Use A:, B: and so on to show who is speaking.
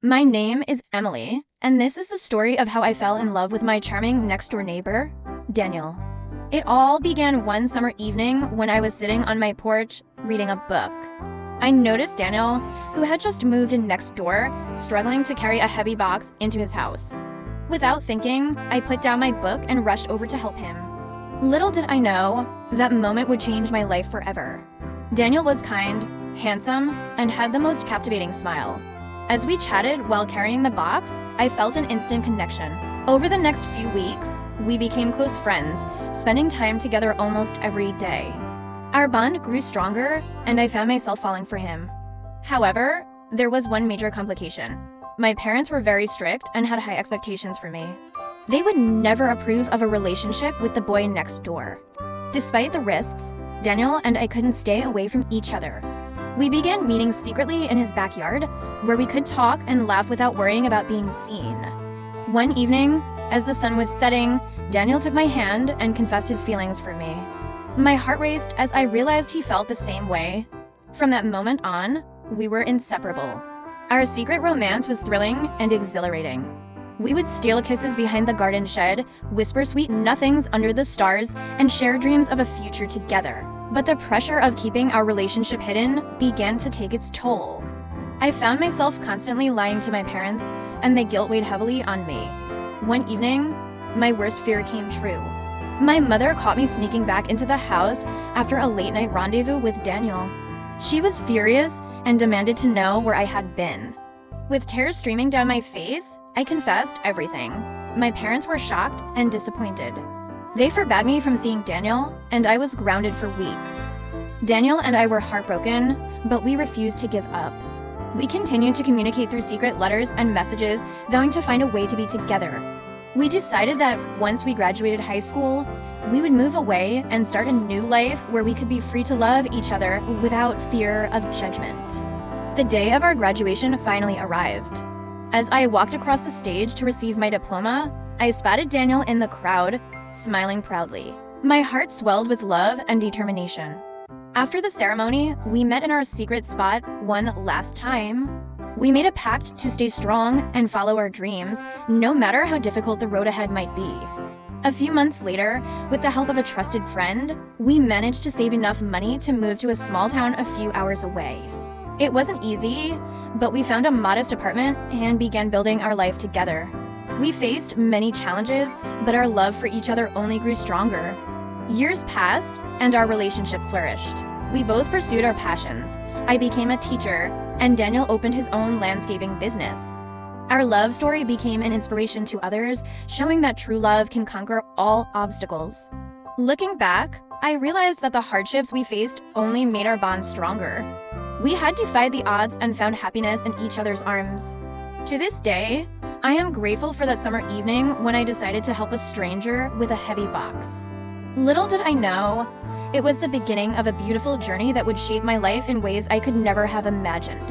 A: My name is Emily, and this is the story of how I fell in love with my charming next-door neighbor, Daniel. It all began one summer evening when I was sitting on my porch reading a book. I noticed Daniel, who had just moved in next door, struggling to carry a heavy box into his house. Without thinking, I put down my book and rushed over to help him. Little did I know, that moment would change my life forever. Daniel was kind, handsome, and had the most captivating smile. As we chatted while carrying the box, I felt an instant connection. Over the next few weeks, we became close friends, spending time together almost every day. Our bond grew stronger, and I found myself falling for him. However, there was one major complication. My parents were very strict and had high expectations for me. They would never approve of a relationship with the boy next door. Despite the risks, Daniel and I couldn't stay away from each other. We began meeting secretly in his backyard, where we could talk and laugh without worrying about being seen. One evening, as the sun was setting, Daniel took my hand and confessed his feelings for me. My heart raced as I realized he felt the same way. From that moment on, we were inseparable. Our secret romance was thrilling and exhilarating. We would steal kisses behind the garden shed, whisper sweet nothings under the stars, and share dreams of a future together. But the pressure of keeping our relationship hidden began to take its toll. I found myself constantly lying to my parents, and the guilt weighed heavily on me. One evening, my worst fear came true. My mother caught me sneaking back into the house after a late-night rendezvous with Daniel. She was furious and demanded to know where I had been. With tears streaming down my face, I confessed everything. My parents were shocked and disappointed. They forbade me from seeing Daniel, and I was grounded for weeks. Daniel and I were heartbroken, but we refused to give up. We continued to communicate through secret letters and messages, vowing to find a way to be together. We decided that once we graduated high school, we would move away and start a new life where we could be free to love each other without fear of judgment. The day of our graduation finally arrived. As I walked across the stage to receive my diploma, I spotted Daniel in the crowd, smiling proudly. My heart swelled with love and determination. After the ceremony, we met in our secret spot one last time. We made a pact to stay strong and follow our dreams, no matter how difficult the road ahead might be. A few months later, with the help of a trusted friend, we managed to save enough money to move to a small town a few hours away. It wasn't easy, but we found a modest apartment and began building our life together. We faced many challenges, but our love for each other only grew stronger. Years passed, and our relationship flourished. We both pursued our passions. I became a teacher, and Daniel opened his own landscaping business. Our love story became an inspiration to others, showing that true love can conquer all obstacles. Looking back, I realized that the hardships we faced only made our bond stronger. We had defied the odds and found happiness in each other's arms. To this day, I am grateful for that summer evening when I decided to help a stranger with a heavy box. Little did I know, it was the beginning of a beautiful journey that would shape my life in ways I could never have imagined.